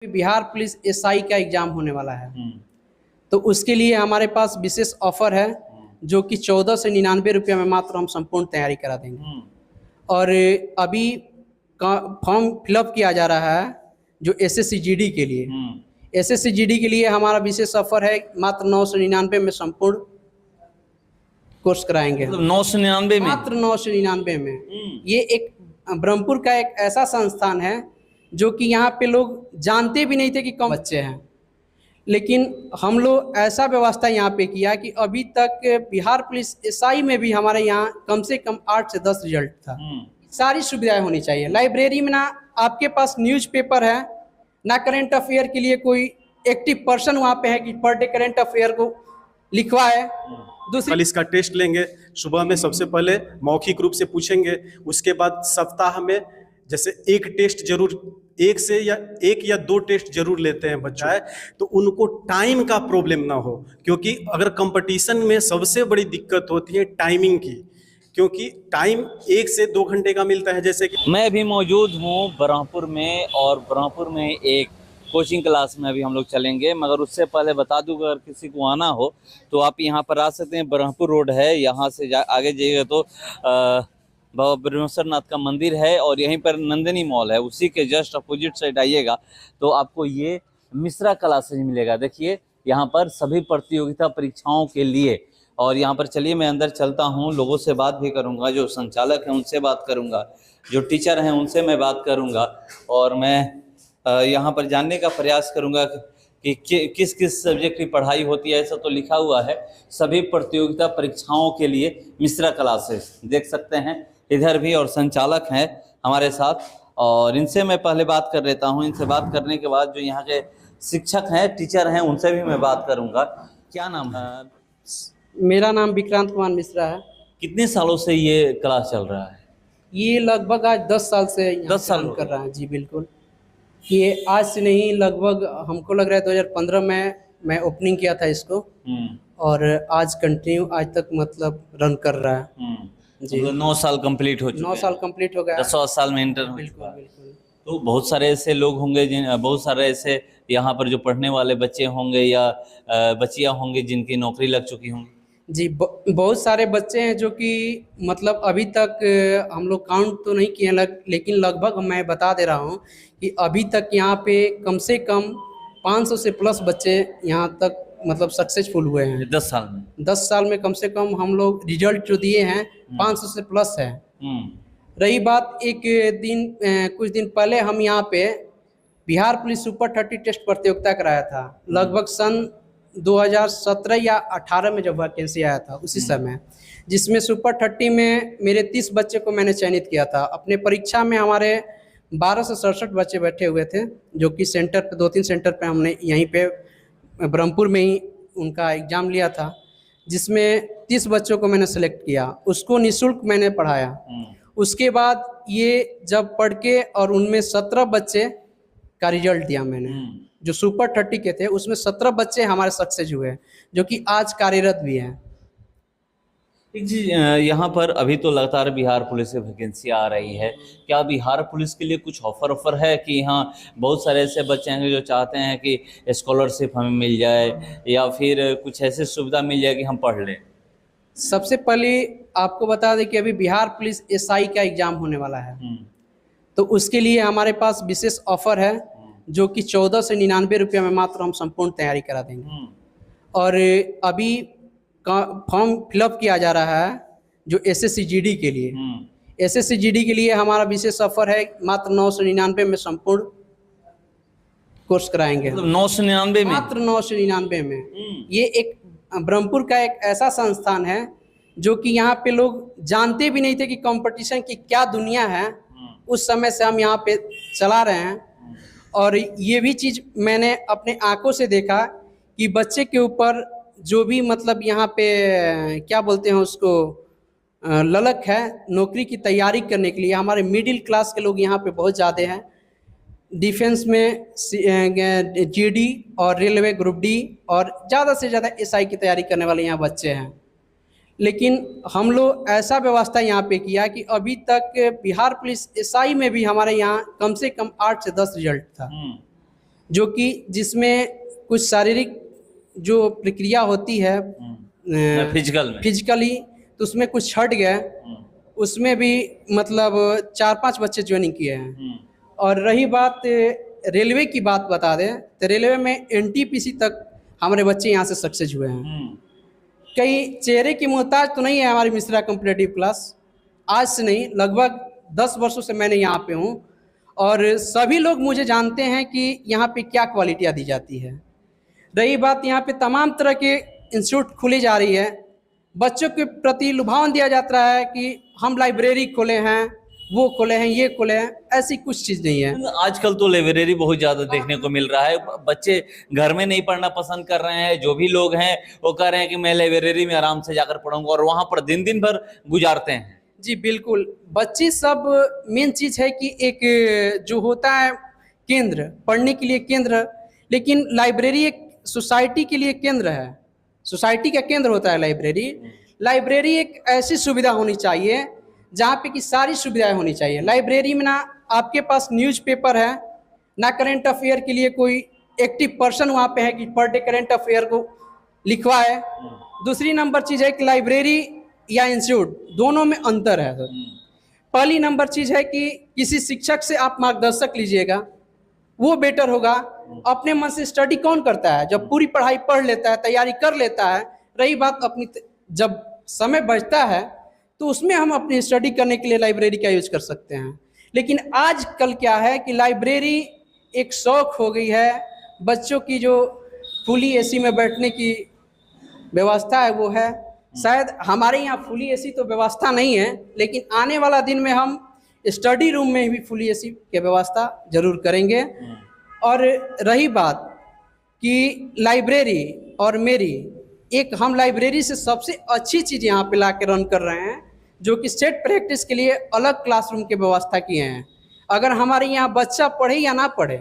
Bihar police SI का exam होने वाला है। तो उसके लिए हमारे पास विशेष ऑफर है जो कि 14 से 99 रुपये में मात्र हम संपूर्ण तैयारी करा देंगे। और अभी फॉर्म फिलअप किया जा रहा है जो एसएससी जीडी के लिए। एसएससी जीडी के लिए हमारा विशेष ऑफर है, मात्र 999 में संपूर्ण कोर्स कराएंगे। मतलब 999 में, मात्र 999 में। ये एक ब्रह्मपुर का एक ऐसा संस्थान है जो कि यहाँ पे लोग जानते भी नहीं थे कि कम बच्चे हैं, लेकिन हम लोग ऐसा व्यवस्था यहाँ पे किया कि अभी तक बिहार पुलिस एसआई में भी हमारे यहाँ कम से कम 8 से 10 रिजल्ट था। सारी सुविधाएं होनी चाहिए। लाइब्रेरी में ना आपके पास न्यूज़पेपर है, ना करंट अफेयर के लिए कोई एक्टिव पर्सन वहाँ पे है कि पर डे करंट अफेयर को लिखवा है। कल इसका टेस्ट लेंगे। सुबह में सबसे पहले मौखिक रूप से पूछेंगे, उसके बाद सप्ताह में जैसे एक टेस्ट जरूर, एक या दो टेस्ट जरूर लेते हैं बच्चा है, तो उनको टाइम का प्रॉब्लम ना हो, क्योंकि अगर कंपटीशन में सबसे बड़ी दिक्कत होती है टाइमिंग की, क्योंकि टाइम 1 से 2 घंटे का मिलता है। जैसे कि मैं भी मौजूद हूँ ब्रह्मपुर में, और ब्रह्मपुर में एक कोचिंग क्लास में अभी हम लोग चलेंगे, मगर उससे पहले बता दूं अगर किसी को आना हो तो आप यहाँ पर आ सकते हैं। ब्रह्मपुर रोड है, यहाँ से आगे जाइएगा तो बाबा ब्रह्मेश्वर नाथ का मंदिर है, और यहीं पर नंदिनी मॉल है, उसी के जस्ट अपोजिट साइड आइएगा तो आपको ये मिश्रा क्लासेज मिलेगा। देखिए यहाँ पर सभी प्रतियोगिता परीक्षाओं के लिए। और यहाँ पर चलिए मैं अंदर चलता हूँ, लोगों से बात भी करूँगा, जो संचालक हैं उनसे बात करूँगा, जो टीचर हैं उनसे मैं बात करूँगा, और मैं यहाँ पर जानने का प्रयास करूँगा कि किस किस सब्जेक्ट की पढ़ाई होती है। ऐसा तो लिखा हुआ है सभी प्रतियोगिता परीक्षाओं के लिए मिश्रा क्लासेस, देख सकते हैं इधर भी, और संचालक हैं हमारे साथ, और इनसे मैं पहले बात कर लेता हूँ। इनसे बात करने के बाद जो यहाँ के शिक्षक हैं, टीचर हैं, उनसे भी मैं बात करूँगा। क्या नाम है? मेरा नाम विक्रांत कुमार मिश्रा है। कितने सालों से ये क्लास चल रहा है? ये लगभग आज 10 साल से 10 साल कर रहा है। जी बिल्कुल, ये आज से नहीं, लगभग हमको लग रहा है 2015 में मैं ओपनिंग किया था इसको, और आज कंटिन्यू आज तक मतलब रन कर रहा है। जी, 9 साल कंप्लीट हो चुके 9 साल कंप्लीट हो गया। 10 साल में इंटर। बिल्कुल बिल्कुल। तो बहुत सारे ऐसे लोग होंगे बहुत सारे ऐसे यहाँ पर जो पढ़ने वाले बच्चे होंगे या बच्चियाँ होंगी जिनकी नौकरी लग चुकी होंगी। जी, बहुत सारे बच्चे हैं जो कि मतलब अभी तक हम लोग काउंट तो नहीं किए, लेकिन लगभग मैं बता दे रहा हूँ कि अभी तक यहाँ पे कम से कम 500 से प्लस बच्चे यहाँ तक मतलब सक्सेसफुल हुए हैं 10 साल में। 10 साल में कम से कम हम लोग रिजल्ट जो दिए हैं 500 से प्लस है। रही बात, एक दिन कुछ दिन पहले हम यहाँ पे बिहार पुलिस सुपर 30 टेस्ट प्रतियोगिता कराया था, लगभग सन 2017 या 18 में जब वैकेंसी आया था उसी समय, जिसमें सुपर 30 में मेरे 30 बच्चे को मैंने चयनित किया था। अपने परीक्षा में हमारे 12 से 67 बच्चे बैठे हुए थे, जो कि सेंटर पे 2-3 सेंटर पे हमने यहीं पे ब्रह्मपुर में ही उनका एग्ज़ाम लिया था, जिसमें 30 बच्चों को मैंने सेलेक्ट किया, उसको निःशुल्क मैंने पढ़ाया। उसके बाद ये जब पढ़ के और उनमें 17 बच्चे का रिजल्ट दिया मैंने, जो सुपर 30 के थे उसमें 17 बच्चे हमारे सक्सेस हुए, जो कि आज कार्यरत भी हैं। एक चीज यहाँ पर अभी तो लगातार बिहार पुलिस से वैकेंसी आ रही है, क्या बिहार पुलिस के लिए कुछ ऑफर है कि हाँ बहुत सारे ऐसे बच्चे हैं जो चाहते हैं कि स्कॉलरशिप हमें मिल जाए या फिर कुछ ऐसी सुविधा मिल जाए कि हम पढ़ लें? सबसे पहले आपको बता दें कि अभी बिहार पुलिस एसआई का एग्ज़ाम होने वाला है, तो उसके लिए हमारे पास विशेष ऑफर है जो कि 14 से 99 रुपये में मात्र हम संपूर्ण तैयारी करा देंगे। और अभी फॉर्म फिलअप किया जा रहा है जो एसएससी जीडी के लिए। एसएससी जीडी के लिए हमारा विशेष ऑफर है, मात्र 999 में संपूर्ण कोर्स कराएंगे। मतलब 999 में, मात्र 999 में। ये एक ब्रह्मपुर का एक ऐसा संस्थान है जो कि यहाँ पे लोग जानते भी नहीं थे कि कंपटीशन की क्या दुनिया है। उस समय से हम यहाँ पे चला रहे हैं, और ये भी चीज़ मैंने अपने आंखों से देखा कि बच्चे के ऊपर जो भी मतलब यहाँ पे क्या बोलते हैं उसको, ललक है नौकरी की तैयारी करने के लिए। हमारे मिडिल क्लास के लोग यहाँ पे बहुत ज़्यादा हैं। डिफेंस में जीडी और रेलवे ग्रुप डी और ज़्यादा से ज़्यादा एसआई की तैयारी करने वाले यहाँ बच्चे हैं। लेकिन हम लोग ऐसा व्यवस्था यहाँ पे किया कि अभी तक बिहार पुलिस एसआई में भी हमारे यहाँ कम से कम 8 से 10 रिजल्ट था। जो कि जिसमें कुछ शारीरिक जो प्रक्रिया होती है फिजिकली, तो उसमें कुछ हट गया। उसमें भी मतलब 4-5 बच्चे ज्वाइनिंग किए हैं। और रही बात रेलवे की बात बता दें तो रेलवे में NTPC तक हमारे बच्चे यहाँ से सक्सेस हुए हैं। कई चेहरे की मोहताज तो नहीं है हमारी मिश्रा कॉम्पिटिटिव क्लास, आज से नहीं, लगभग 10 वर्षों से मैंने यहाँ पे हूँ और सभी लोग मुझे जानते हैं कि यहाँ पे क्या क्वालिटियाँ दी जाती है। रही बात यहाँ पे तमाम तरह के इंस्टीट्यूट खुली जा रही है, बच्चों के प्रति लुभावन दिया जाता है कि हम लाइब्रेरी खोले हैं, वो खोले हैं, ये खोले हैं, ऐसी कुछ चीज़ नहीं है। आजकल तो लाइब्रेरी बहुत ज़्यादा देखने को मिल रहा है, बच्चे घर में नहीं पढ़ना पसंद कर रहे हैं। जो भी लोग हैं वो कह रहे हैं कि मैं लाइब्रेरी में आराम से जाकर पढ़ूंगा और वहाँ पर दिन दिन भर गुजारते हैं। जी बिल्कुल, बच्चे सब मेन चीज़ है कि एक जो होता है केंद्र, पढ़ने के लिए केंद्र, लेकिन लाइब्रेरी एक सोसाइटी के लिए केंद्र है, सोसाइटी का केंद्र होता है लाइब्रेरी। लाइब्रेरी एक ऐसी सुविधा होनी चाहिए जहाँ पे कि सारी सुविधाएं होनी चाहिए। लाइब्रेरी में ना आपके पास न्यूज़पेपर है, ना करंट अफेयर के लिए कोई एक्टिव पर्सन वहाँ पे है कि पर डे करंट अफेयर को लिखवा है। दूसरी नंबर चीज़ है कि लाइब्रेरी या इंस्टीट्यूट दोनों में अंतर है। पहली नंबर चीज़ है कि किसी शिक्षक से आप मार्गदर्शक लीजिएगा, वो बेटर होगा। अपने मन से स्टडी कौन करता है, जब पूरी पढ़ाई पढ़ लेता है, तैयारी कर लेता है। रही बात अपनी जब समय बचता है तो उसमें हम अपनी स्टडी करने के लिए लाइब्रेरी का यूज कर सकते हैं। लेकिन आज कल क्या है कि लाइब्रेरी एक शौक हो गई है। बच्चों की जो फुली AC में बैठने की व्यवस्था है वो है, शायद हमारे यहाँ फुली AC तो व्यवस्था नहीं है, लेकिन आने वाला दिन में हम स्टडी रूम में भी फुली AC की व्यवस्था जरूर करेंगे। और रही बात कि लाइब्रेरी और मेरी एक, हम लाइब्रेरी से सबसे अच्छी चीज़ यहाँ पे ला के रन कर रहे हैं, जो कि सेट प्रैक्टिस के लिए अलग क्लासरूम की व्यवस्था किए हैं। अगर हमारे यहाँ बच्चा पढ़े या ना पढ़े,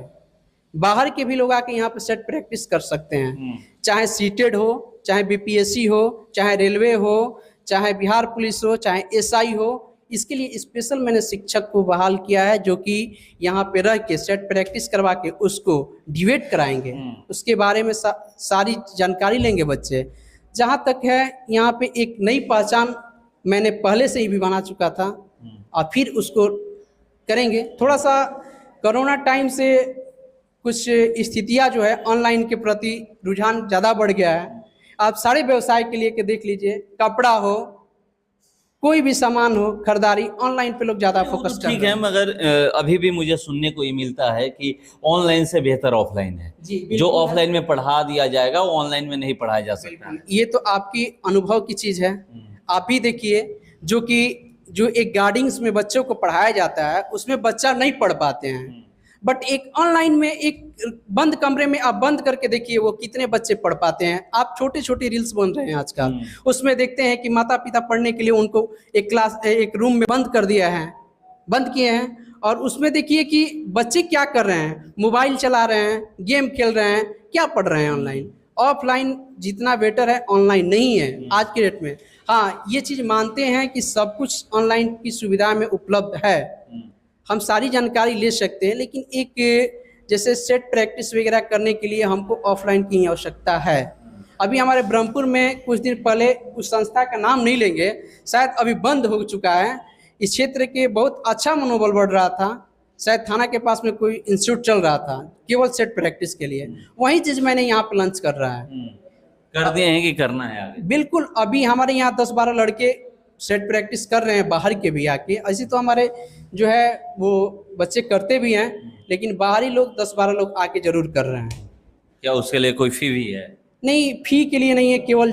बाहर के भी लोग आके यहाँ पे सेट प्रैक्टिस कर सकते हैं, चाहे सीटेड हो, चाहे BPSC हो, चाहे रेलवे हो, चाहे बिहार पुलिस हो, चाहे SI हो। इसके लिए स्पेशल मैंने शिक्षक को बहाल किया है, जो कि यहाँ पे रह के सेट प्रैक्टिस करवा के उसको डिबेट कराएंगे, उसके बारे में सारी जानकारी लेंगे बच्चे। जहाँ तक है यहाँ पे एक नई पहचान मैंने पहले से ही भी बना चुका था और फिर उसको करेंगे। थोड़ा सा कोरोना टाइम से कुछ स्थितियाँ जो है ऑनलाइन के प्रति रुझान ज़्यादा बढ़ गया है। आप सारे व्यवसाय के लिए के देख लीजिए, कपड़ा हो, कोई भी सामान हो, खरीदारी ऑनलाइन पे लोग ज़्यादा फोकस कर रहे हैं। ठीक है, मगर अभी भी मुझे सुनने को ये मिलता है कि ऑनलाइन से बेहतर ऑफलाइन है। जो ऑफलाइन में पढ़ा दिया जाएगा वो ऑनलाइन में नहीं पढ़ाया जा सकता। ये तो आपकी अनुभव की चीज़ है। आप ही देखिए, जो एक गार्डिंग्स में बच्चों को पढ़ाया जाता है उसमें बच्चा नहीं पढ़ पाते हैं, बट एक ऑनलाइन में एक बंद कमरे में आप बंद करके देखिए वो कितने बच्चे पढ़ पाते हैं। आप छोटे छोटे रील्स बन रहे हैं आजकल, उसमें देखते हैं कि माता पिता पढ़ने के लिए उनको एक रूम में बंद कर दिया है, बंद किए हैं, और उसमें देखिए कि बच्चे क्या कर रहे हैं, मोबाइल चला रहे हैं, गेम खेल रहे हैं, क्या पढ़ रहे हैं ऑनलाइन। ऑफलाइन जितना बेटर है ऑनलाइन नहीं है आज के डेट में। हाँ, ये चीज़ मानते हैं कि सब कुछ ऑनलाइन की सुविधा में उपलब्ध है, हम सारी जानकारी ले सकते हैं, लेकिन एक जैसे सेट प्रैक्टिस वगैरह करने के लिए हमको ऑफलाइन की आवश्यकता है। अभी हमारे ब्रह्मपुर में कुछ दिन पहले उस संस्था का नाम नहीं लेंगे, शायद अभी बंद हो चुका है, इस क्षेत्र के बहुत अच्छा मनोबल बढ़ रहा था, शायद थाना के पास में कोई इंस्टीट्यूट चल रहा था केवल सेट प्रैक्टिस के लिए, वही चीज़ मैंने यहाँ पे लॉन्च कर रहा है। कर दिए हैं कि करना है आगे? बिल्कुल, अभी हमारे यहाँ 10-12 लड़के सेट प्रैक्टिस कर रहे हैं, बाहर के भी आके। ऐसे तो हमारे जो है वो बच्चे करते भी हैं, लेकिन बाहरी लोग 10-12 लोग आके जरूर कर रहे हैं। क्या उसके लिए कोई फी भी है? नहीं, फी के लिए नहीं है, केवल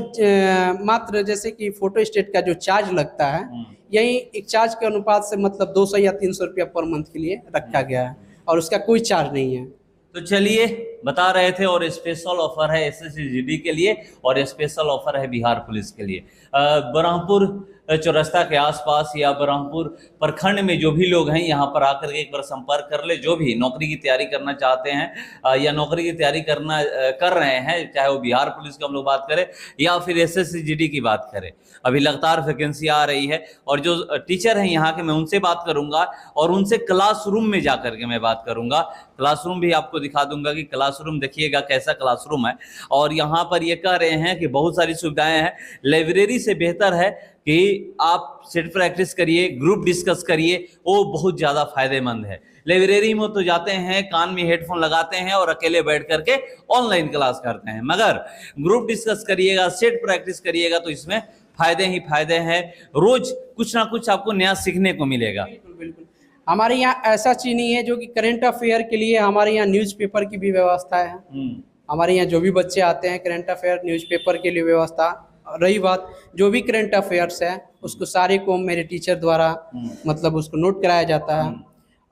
मात्र जैसे कि फोटो स्टेट का जो चार्ज लगता है, यही एक चार्ज के अनुपात से मतलब 200 या 300 रुपया पर मंथ के लिए रखा गया है, और उसका कोई चार्ज नहीं है। तो चलिए, बता रहे थे, और स्पेशल ऑफर है SSC GD के लिए और स्पेशल ऑफर है बिहार पुलिस के लिए। ब्रह्मपुर चौरस्ता के आसपास या ब्रह्मपुर प्रखंड में जो भी लोग हैं यहाँ पर आकर के एक बार संपर्क कर ले, जो भी नौकरी की तैयारी करना चाहते हैं या नौकरी की तैयारी कर रहे हैं, चाहे वो बिहार पुलिस की हम लोग बात करें या फिर एसएससी जीडी की बात करें। अभी लगातार वैकेंसी आ रही है और जो टीचर हैं यहाँ के मैं उनसे बात करूंगा और उनसे क्लासरूम में जा करके मैं बात करूंगा। क्लासरूम भी आपको दिखा दूंगा कि क्लासरूम देखिएगा कैसा क्लासरूम है। और यहाँ पर ये कह रहे हैं कि बहुत सारी सुविधाएं हैं, लाइब्रेरी से बेहतर है कि आप सेट प्रैक्टिस करिए, ग्रुप डिस्कस करिए, वो बहुत ज़्यादा फायदेमंद है। लाइब्रेरी में तो जाते हैं, कान में हेडफोन लगाते हैं और अकेले बैठ करके ऑनलाइन क्लास करते हैं, मगर ग्रुप डिस्कस करिएगा, सेट प्रैक्टिस करिएगा तो इसमें फायदे ही फायदे हैं। रोज कुछ ना कुछ आपको नया सीखने को मिलेगा। बिल्कुल बिल्कुल। हमारे यहाँ ऐसा चीज नहीं है जो कि करंट अफेयर के लिए हमारे यहाँ न्यूज़पेपर की भी व्यवस्था है। हमारे यहाँ जो भी बच्चे आते हैं करंट अफेयर न्यूज़पेपर के लिए व्यवस्था। रही बात जो भी करंट अफेयर्स है उसको सारे को मेरे टीचर द्वारा मतलब उसको नोट कराया जाता है।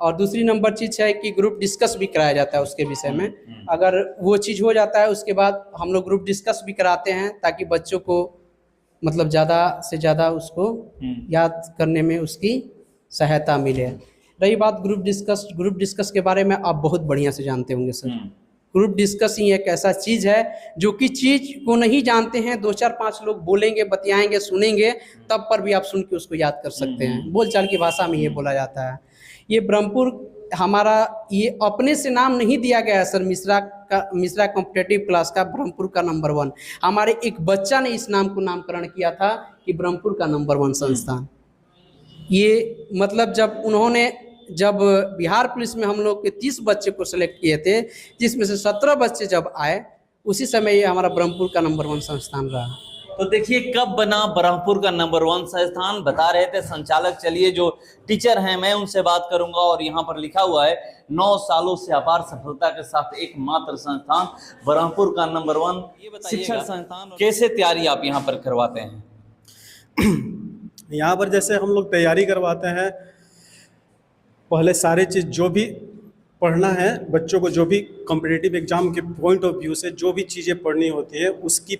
और दूसरी नंबर चीज़ है कि ग्रुप डिस्कस भी कराया जाता है उसके विषय में। अगर वो चीज़ हो जाता है उसके बाद हम लोग ग्रुप डिस्कस भी कराते हैं ताकि बच्चों को मतलब ज़्यादा से ज़्यादा उसको याद करने में उसकी सहायता मिले। रही बात ग्रुप डिस्कस के बारे में आप बहुत बढ़िया से जानते होंगे सर। ग्रुप डिस्कस ही एक ऐसा चीज़ है जो कि चीज़ को नहीं जानते हैं, 2-4-5 लोग बोलेंगे, बतियाएंगे, सुनेंगे, तब पर भी आप सुन के उसको याद कर सकते हैं। बोलचाल की भाषा में ये बोला जाता है। ये ब्रह्मपुर हमारा ये अपने से नाम नहीं दिया गया है सर, मिश्रा कॉम्पिटिटिव क्लास का ब्रह्मपुर का नंबर 1। हमारे एक बच्चा ने इस नाम को नामकरण किया था कि ब्रह्मपुर का नंबर 1 संस्थान। ये मतलब जब बिहार पुलिस में हम लोग के 30 बच्चे को सिलेक्ट किए थे, जिसमें से 17 बच्चे जब आए, उसी समय ये हमारा ब्रह्मपुर का नंबर 1 संस्थान रहा। तो देखिए कब बना ब्रह्मपुर का नंबर 1 संस्थान, बता रहे थे संचालक। चलिए जो टीचर हैं मैं उनसे बात करूंगा। और यहाँ पर लिखा हुआ है 9 सालों से अपार सफलता के साथ एकमात्र संस्थान ब्रह्मपुर का नंबर 1 शिक्षण संस्थान। कैसे तैयारी आप यहाँ पर करवाते हैं? यहाँ पर जैसे हम लोग तैयारी करवाते हैं, पहले सारे चीज़ जो भी पढ़ना है बच्चों को, जो भी कॉम्पिटिटिव एग्जाम के पॉइंट ऑफ व्यू से जो भी चीज़ें पढ़नी होती है उसकी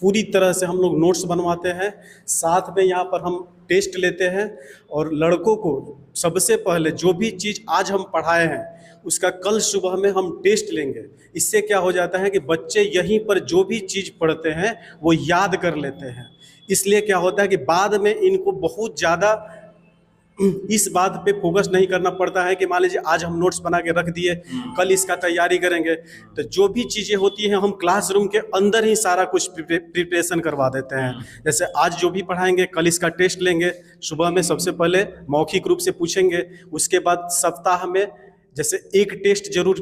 पूरी तरह से हम लोग नोट्स बनवाते हैं। साथ में यहाँ पर हम टेस्ट लेते हैं और लड़कों को सबसे पहले जो भी चीज़ आज हम पढ़ाए हैं उसका कल सुबह में हम टेस्ट लेंगे। इससे क्या हो जाता है कि बच्चे यहीं पर जो भी चीज़ पढ़ते हैं वो याद कर लेते हैं। इसलिए क्या होता है कि बाद में इनको बहुत ज़्यादा इस बात पे फोकस नहीं करना पड़ता है कि मान लीजिए आज हम नोट्स बना के रख दिए, कल इसका तैयारी करेंगे। तो जो भी चीज़ें होती हैं हम क्लासरूम के अंदर ही सारा कुछ प्रिपरेशन करवा देते हैं। जैसे आज जो भी पढ़ाएंगे कल इसका टेस्ट लेंगे। सुबह में सबसे पहले मौखिक रूप से पूछेंगे, उसके बाद सप्ताह में जैसे एक टेस्ट जरूर,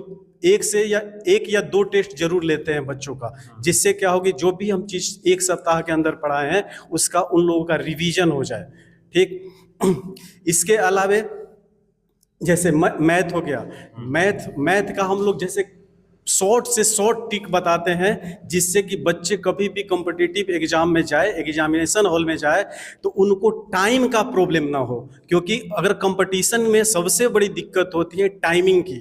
एक या दो टेस्ट जरूर लेते हैं बच्चों का, जिससे क्या होगी जो भी हम चीज़ एक सप्ताह के अंदर पढ़ाए हैं उसका उन लोगों का रिवीजन हो जाए। ठीक, इसके अलावे जैसे मैथ हो गया, मैथ का हम लोग जैसे शॉर्ट से शॉर्ट टिक बताते हैं, जिससे कि बच्चे कभी भी कॉम्पिटिटिव एग्जाम में जाए, एग्जामिनेशन हॉल में जाए तो उनको टाइम का प्रॉब्लम ना हो। क्योंकि अगर कंपटीशन में सबसे बड़ी दिक्कत होती है टाइमिंग की,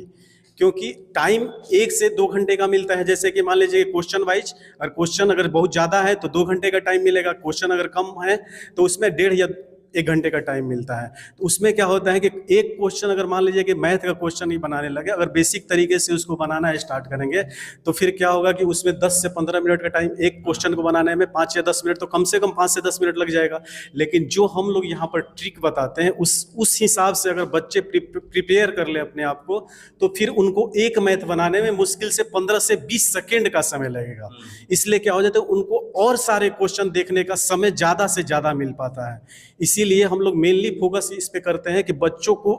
क्योंकि टाइम 1 से 2 घंटे का मिलता है। जैसे कि मान लीजिए क्वेश्चन वाइज, अगर क्वेश्चन अगर बहुत ज़्यादा है तो 2 घंटे का टाइम मिलेगा, क्वेश्चन अगर कम है तो उसमें 1.5 या 1 घंटे का टाइम मिलता है। तो उसमें क्या होता है कि एक क्वेश्चन अगर मान लीजिए कि मैथ का क्वेश्चन ही बनाने लगे, अगर बेसिक तरीके से उसको बनाना स्टार्ट करेंगे तो फिर क्या होगा कि उसमें 10 से 15 मिनट का टाइम, एक क्वेश्चन को बनाने में 5 या 10 मिनट तो कम से कम 5 से 10 मिनट लग जाएगा। लेकिन जो हम लोग यहाँ पर ट्रिक बताते हैं उस हिसाब से अगर बच्चे प्रिपेयर कर ले अपने आप को, तो फिर उनको एक मैथ बनाने में मुश्किल से 15 से 20 सेकेंड का समय लगेगा। इसलिए क्या हो जाता है उनको और सारे क्वेश्चन देखने का समय ज़्यादा से ज़्यादा मिल पाता है। इसीलिए हम लोग मेनली फोकस इस पे करते हैं कि बच्चों को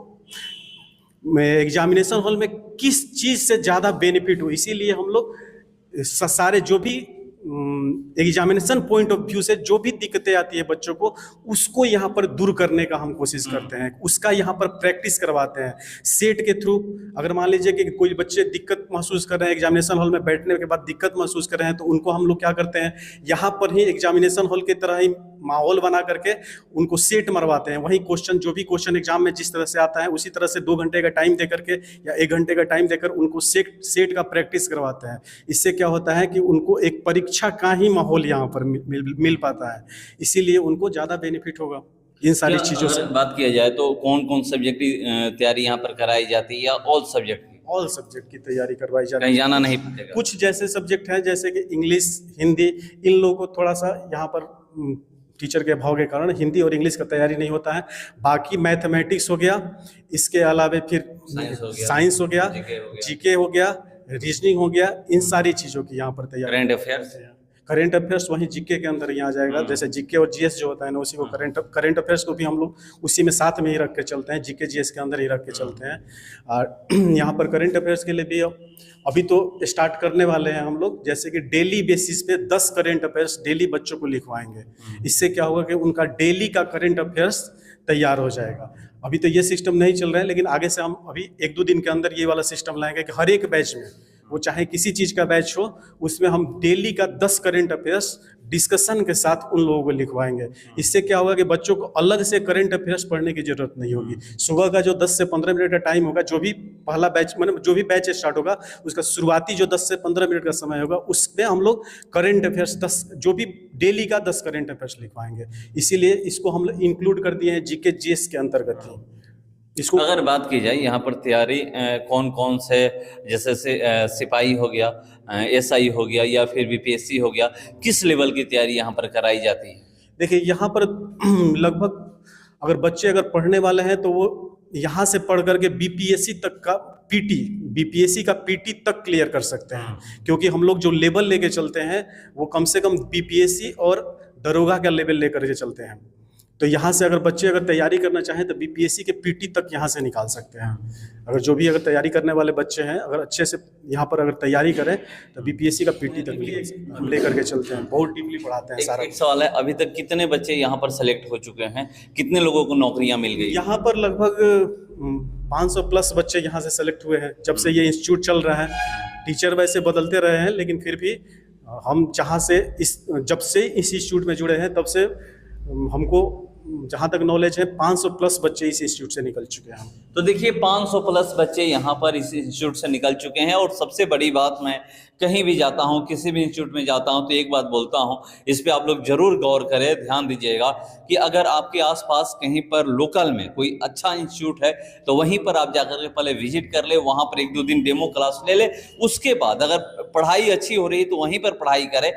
एग्जामिनेशन हॉल में किस चीज़ से ज़्यादा बेनिफिट हो। इसीलिए हम लोग सारे जो भी एग्जामिनेशन पॉइंट ऑफ व्यू से जो भी दिक्कतें आती है बच्चों को, उसको यहाँ पर दूर करने का हम कोशिश करते हैं, उसका यहाँ पर प्रैक्टिस करवाते हैं सेट के थ्रू। अगर मान लीजिए कि कोई बच्चे दिक्कत महसूस कर रहे हैं, एग्जामिनेशन हॉल में बैठने के बाद दिक्कत महसूस कर रहे हैं, तो उनको हम लोग क्या करते हैं, यहाँ पर ही एग्जामिनेशन हॉल की तरह ही माहौल बना करके उनको सेट मरवाते हैं। वही क्वेश्चन, जो भी क्वेश्चन एग्जाम में जिस तरह से आता है उसी तरह से 2 घंटे का टाइम देकर के या 1 घंटे का टाइम देकर उनको सेट का प्रैक्टिस करवाते हैं। इससे क्या होता है कि उनको एक परीक्षा सुरक्षा का ही माहौल यहाँ पर मिल पाता है, इसीलिए उनको ज़्यादा बेनिफिट होगा इन सारी चीज़ों से। बात किया जाए तो कौन कौन सब्जेक्ट की तैयारी यहाँ पर कराई जाती है या ऑल सब्जेक्ट की? ऑल सब्जेक्ट की तैयारी करवाई जाती है, कहीं जाना नहीं पड़ेगा। कुछ जैसे सब्जेक्ट हैं जैसे कि इंग्लिश, हिंदी, इन लोगों को थोड़ा सा यहाँ पर टीचर के अभाव के कारण हिंदी और इंग्लिश का तैयारी नहीं होता है। बाकी मैथमेटिक्स हो गया, इसके अलावा फिर साइंस हो गया, जीके हो गया, रीजनिंग हो गया, इन सारी चीज़ों की यहाँ पर तैयारी। करंट अफेयर्स वहीं जीके के अंदर ही आ जाएगा। जैसे जीके और जीएस जो होता है ना, उसी को करंट अफेयर्स को भी हम लोग उसी में साथ में ही रख के चलते हैं, जीके जीएस के अंदर ही रख के चलते हैं। और यहाँ पर करंट अफेयर्स के लिए भी अभी तो स्टार्ट करने वाले हैं हम लोग, जैसे कि डेली बेसिस पे 10 करंट अफेयर्स डेली बच्चों को लिखवाएंगे। इससे क्या होगा कि उनका डेली का करंट अफेयर्स तैयार हो जाएगा। अभी तो ये सिस्टम नहीं चल रहा है, लेकिन आगे से हम अभी 1-2 दिन के अंदर ये वाला सिस्टम लाएंगे कि हर एक बैच में, वो चाहे किसी चीज़ का बैच हो, उसमें हम डेली का 10 करंट अफेयर्स डिस्कशन के साथ उन लोगों को लिखवाएंगे। इससे क्या होगा कि बच्चों को अलग से करंट अफेयर्स पढ़ने की जरूरत नहीं होगी। सुबह का जो 10 से 15 मिनट का टाइम होगा, जो भी पहला बैच मतलब जो भी बैच स्टार्ट होगा, उसका शुरुआती जो 10 से 15 मिनट का समय होगा, उसमें हम लोग करंट अफेयर्स 10 जो भी डेली का 10 करंट अफेयर्स लिखवाएंगे। इसीलिए इसको हम लोग इंक्लूड कर दिए हैं जीके जीएस के अंतर्गत ही। इसको अगर बात की जाए यहाँ पर तैयारी कौन कौन से, जैसे सिपाही हो गया, एसआई हो गया या फिर बीपीएससी हो गया, किस लेवल की तैयारी यहाँ पर कराई जाती है? देखिए यहाँ पर लगभग अगर बच्चे अगर पढ़ने वाले हैं तो वो यहाँ से पढ़ करके बीपीएससी तक का बीपीएससी का पीटी तक क्लियर कर सकते हैं, क्योंकि हम लोग जो लेवल लेके चलते हैं वो कम से कम बीपीएससी और दरोगा का लेवल लेकर के चलते हैं। तो यहाँ से अगर बच्चे अगर तैयारी करना चाहें तो बीपीएससी के पीटी तक यहाँ से निकाल सकते हैं। अगर जो भी अगर तैयारी करने वाले बच्चे हैं, अगर अच्छे से यहाँ पर अगर तैयारी करें तो बीपीएससी का पीटी तक लेकर के चलते हैं। बहुत डीपली पढ़ाते हैं सारा। एक सवाल है, अभी तक कितने बच्चे यहाँ पर सेलेक्ट हो चुके हैं, कितने लोगों को नौकरियाँ मिल गई? यहाँ पर लगभग 500 प्लस बच्चे यहाँ से सेलेक्ट हुए हैं जब से ये इंस्टीट्यूट चल रहा है। टीचर वैसे बदलते रहे हैं, लेकिन फिर भी हम जहाँ से जब से इस इंस्टीट्यूट में जुड़े हैं तब से हमको जहाँ तक नॉलेज है 500 प्लस बच्चे इस इंस्टीट्यूट से निकल चुके हैं। तो देखिए 500 प्लस बच्चे यहाँ पर इस इंस्टीट्यूट से निकल चुके हैं। और सबसे बड़ी बात, मैं कहीं भी जाता हूँ, किसी भी इंस्टीट्यूट में जाता हूँ, तो एक बात बोलता हूँ, इस पे आप लोग जरूर गौर करें, ध्यान दीजिएगा कि अगर आपके आसपास कहीं पर लोकल में कोई अच्छा इंस्टीट्यूट है तो वहीं पर आप जाकर के पहले विजिट कर ले, वहाँ पर 1-2 दिन डेमो क्लास ले ले। उसके बाद अगर पढ़ाई अच्छी हो रही है तो वहीं पर पढ़ाई करें,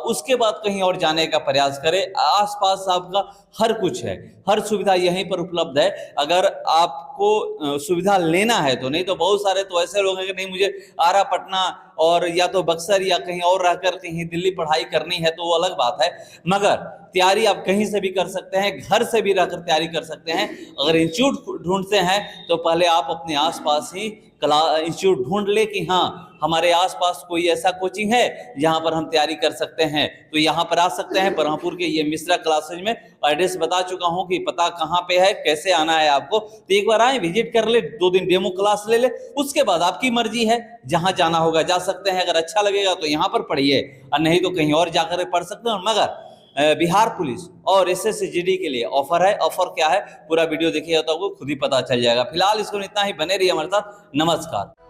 उसके बाद कहीं और जाने का प्रयास करें। आसपास आपका हर कुछ है, हर सुविधा यहीं पर उपलब्ध है। अगर आपको सुविधा लेना है तो, नहीं तो बहुत सारे तो ऐसे लोग हैं कि नहीं मुझे आरा, पटना और या तो बक्सर या कहीं और रहकर कहीं दिल्ली पढ़ाई करनी है, तो वो अलग बात है। मगर तैयारी आप कहीं से भी कर सकते हैं, घर से भी रहकर तैयारी कर सकते हैं। अगर इंस्टीट्यूट ढूंढते हैं तो पहले आप अपने आसपास ही इंस्टीट्यूट ढूंढ ले कि हाँ हमारे आसपास कोई ऐसा कोचिंग है जहां पर हम तैयारी कर सकते हैं। तो यहाँ पर आ सकते हैं बरहमपुर के ये मिश्रा क्लासेज में। एड्रेस बता चुका हूँ कि पता कहाँ पे है, कैसे आना है आपको, तो एक बार आए, विजिट कर ले, 2 दिन डेमो क्लास ले ले। उसके बाद आपकी मर्जी है, जहां जाना होगा जा सकते हैं। अगर अच्छा लगेगा तो यहाँ पर पढ़िए, और नहीं तो कहीं और जाकर पढ़ सकते हैं। मगर बिहार पुलिस और एसएससी जीडी के लिए ऑफर है। ऑफर क्या है, पूरा वीडियो देखिएगा तो आपको खुद ही पता चल जाएगा। फिलहाल इसको इतना ही, बने रहिए हमारे साथ। नमस्कार।